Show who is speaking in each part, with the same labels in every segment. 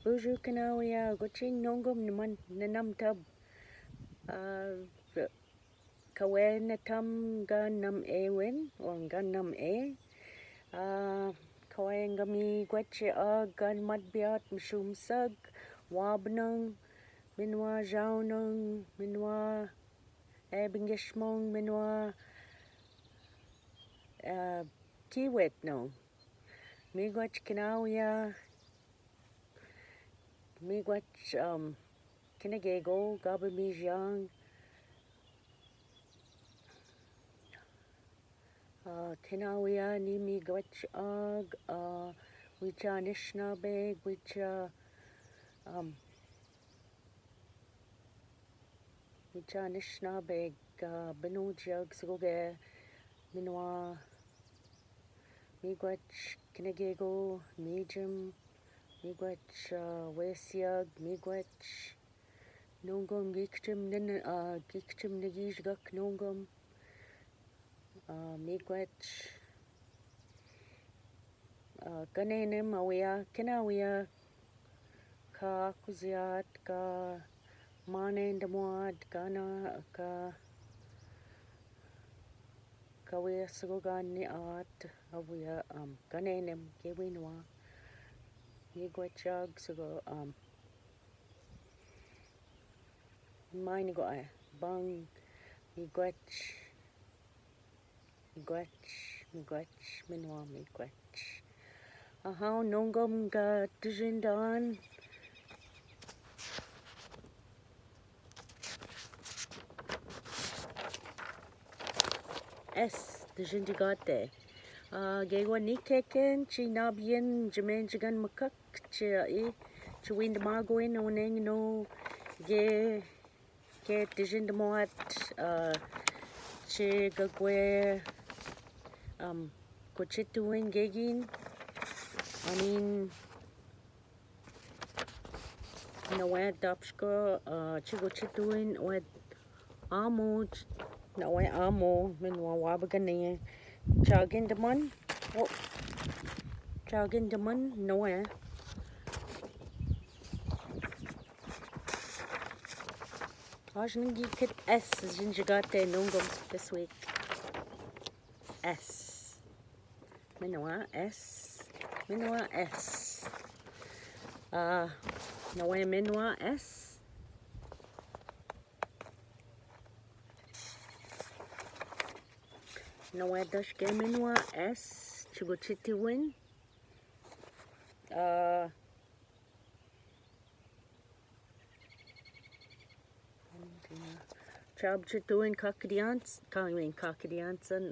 Speaker 1: Buju kanawia gochin nongom naman nanamtab. Kawen tam ganam ewin or ganam e. Kawen gami gwache gan madbiat mshum sag wabnang minwa jaunang minwa ebingishmong minwa kiwet no. Miigwach kinawia miigwach kinagego gabamijang kinawia ni miigwach wicha Anishnaabeg wicha Anishnaabeg benujag sugoge minwa miigwach kinagego mijim miigwach wesiag miigwach nongom gikchim nagijgak nongom miigwach ganenim awia kinawia ka kuziat ka manen damuad kana ka kawia sugogan ni at awia ganenim gewinwa miigwachag sugo mine go bang miigwach minwa miigwach ahaw nongom ga tujindan S tujindigate gegwa nikeken chinabien jimenjigan makak chiwind magoin oneng no ge ke tujindamoat che gagwe kochituin gegin anin nawad dapshko chigochituin wed amo nawe amo minwa wabagane chagin daman chagin daman nawe Ajngi kit S jinjigate nongom this week. S. Minwa S. Minwa S. Nawe minwa S. Nawe dashke minwa S. Chigochiti win. Chabchituin kakadiansan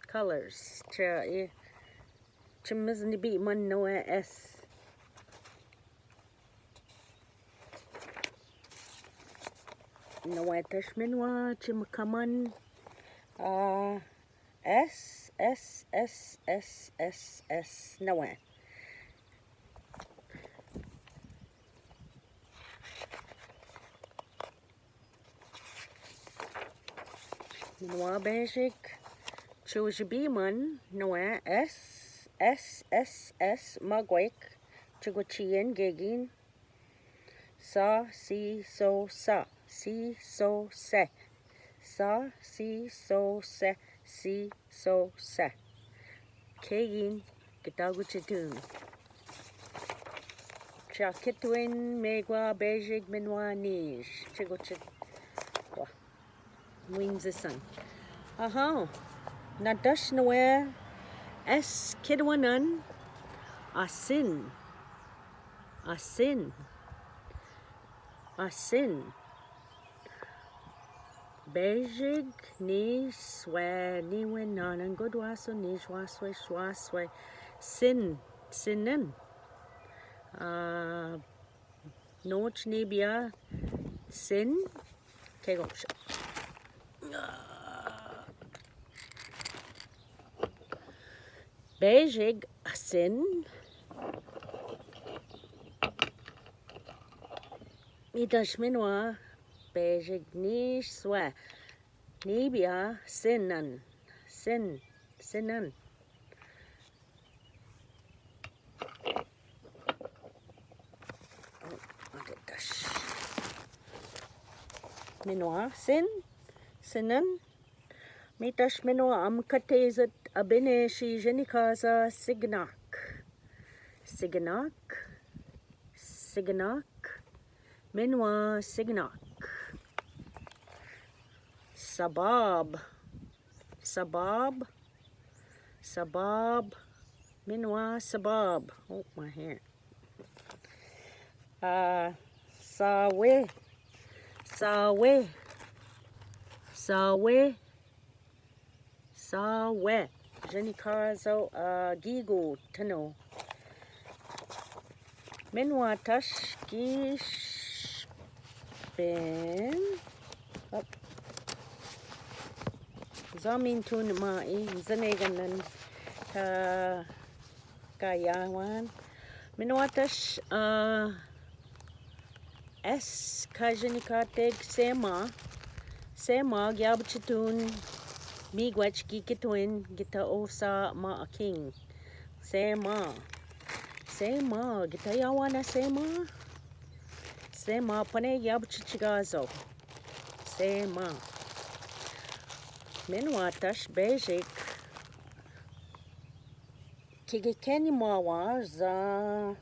Speaker 1: colors. Chimizny be man no S. No tashminwa chimakaman S no Minwa basic choose be man no S magwek chiguchien gegin sa si so sa si so se sa si so se si so se kegin kitaguchitun chakitwin megwa basic minwa nish chiguchit wings the sun. Nadash noe S kidwanan asin bejig ni swe ni wenanan godwaso ni swaswe sinen noch nibia sin kegosh bejig sin idash minwa bejig ni swe nibia sinan Minwa sinan. Mitash minwa amkatezat abine shi jenikaza signak. Minwa signak. Sabab. Minwa sabab. Oh, my hair. Sawe. Jenikazo gigo tano. Minwa tash gish ben. Zamin tun mai zaneganan kayawan. Minwa tash S kajenikateg sema gyabchitun migwach gikitwin gita osa ma a king. Sema gita yawana sema pane gyabchichigazo. Sema minwa tash bejik kigikeni mawa za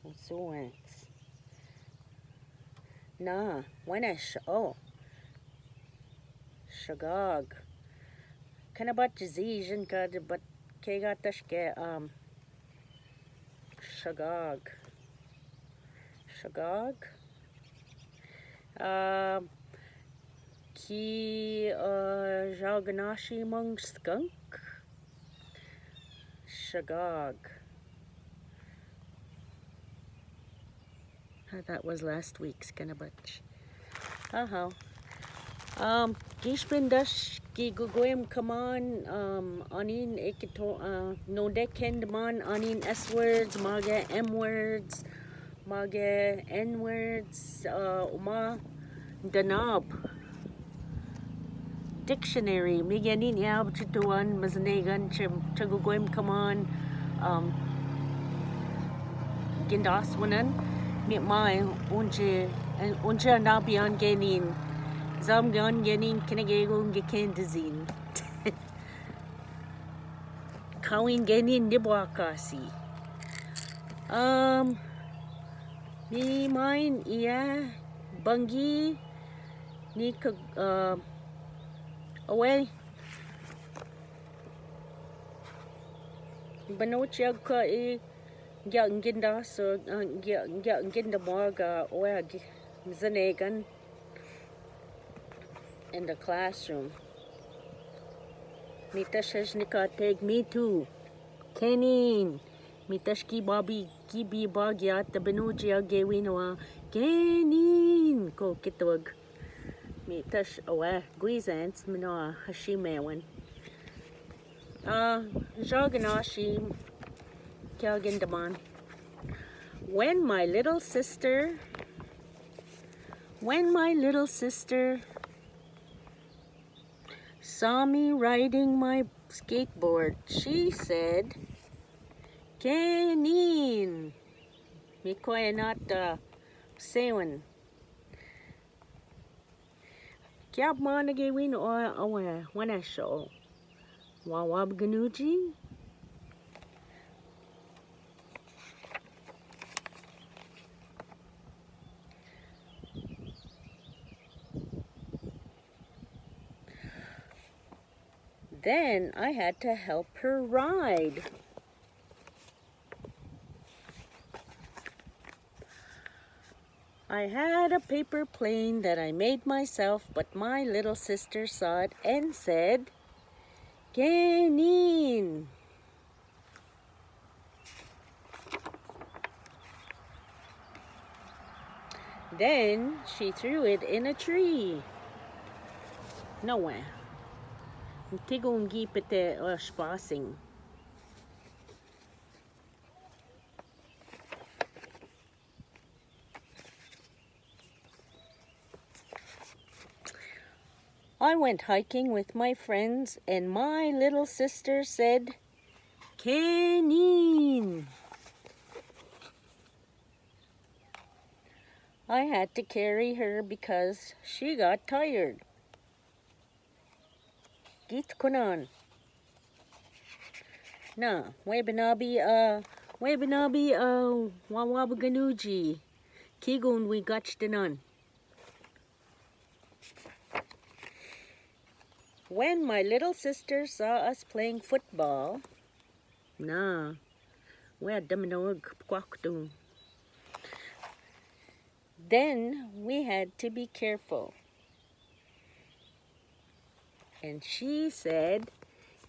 Speaker 1: influence. Na, wenesh, Shagag. Kanabat jizijan kad but kegatashke Shagag. Ki jagnashi mong skunk. Shagag. That was last week's Kanabach. Gishbendash giguguim kaman anin ekito no dekend man anin S words, mage M words, mage N words, uma danab. Dictionary miganin yab chituan mazanegan chaguguim kaman gindaswanan. Mit mai unje nabian genin zamgan genin kinegegun gekendizin kawin genin nibwakasi mi mine iya bangi ni away banochag ka ginda so ginda morga oeg zanegan in the classroom. Mitasheshnika take me too. Kenin. Mitashki babi kibi bagyat the benuja gewinoa. Kenin ko kitwag. Mitash owe guizants minoa hashimewin. Jaganashi Kyagindaman. When my little sister saw me riding my skateboard, she said, Kenin. Mikoy not sewan. Kyab managewin or awe wanasho. Wawab ganuji. Then I had to help her ride. I had a paper plane that I made myself, but my little sister saw it and said, Kenin. Then she threw it in a tree. Nowhere. Tigong gipete spasing. I went hiking with my friends and my little sister said, Kenin. I had to carry her because she got tired. Git kunan. Na, webinabi, wawabaganuji. Kigun we gachtanan. When my little sister saw us playing football, na, then we had to be careful. And she said,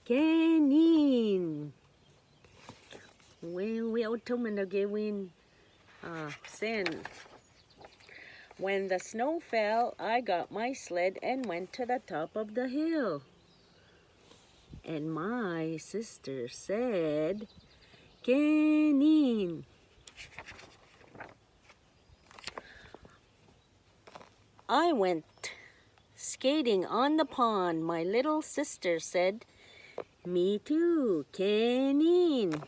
Speaker 1: Kenin. We automanagewin sin. When the snow fell, I got my sled and went to the top of the hill. And my sister said, Kenin. I went skating on the pond. My little sister said, Me too, Kenin.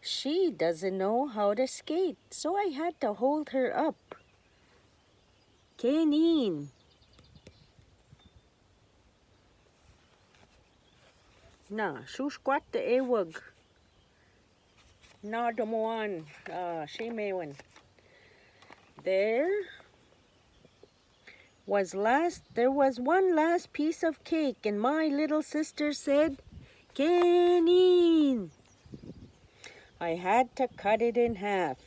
Speaker 1: She doesn't know how to skate, so I had to hold her up. Kenin. Na, shushkwat de ewag. Na domoan, Anishnaabemowin. There was one last piece of cake, and my little sister said, Kenin. I had to cut it in half,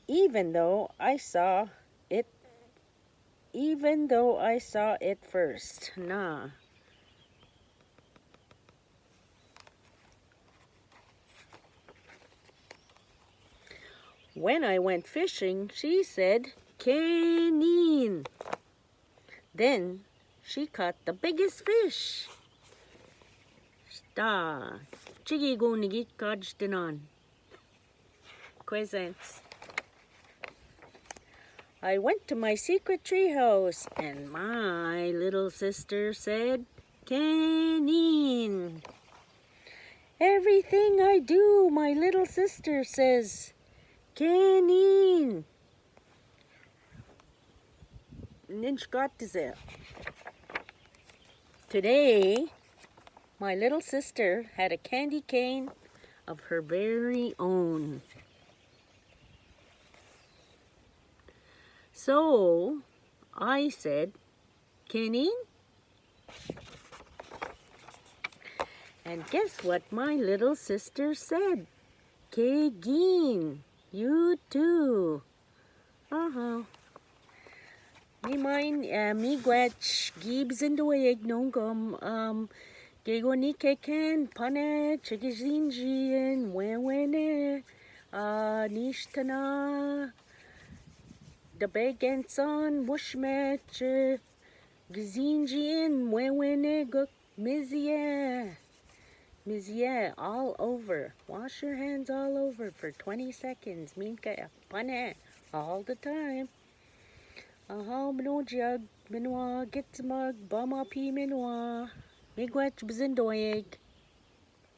Speaker 1: even though I saw it first. Nah. When I went fishing, she said, Kenin. Then she caught the biggest fish. Sta. Chigi go nigit kajdinan. Questions. I went to my secret tree house, and my little sister said, Kenin. Everything I do, my little sister says, Kenin. Today, my little sister had a candy cane of her very own. So I said, Kenin? And guess what my little sister said? Kegin. You too. Me gwetch gibs in the way nongum gego ni keken pane chigizinjin wene nishtana the bacon son bushmatch gizinjin wene guk mizie all over. Wash your hands all over for 20 seconds. Minka pane all the time. Beno jug, benoit, get mug, bama pi menoir. Migwetch bzindoyeg.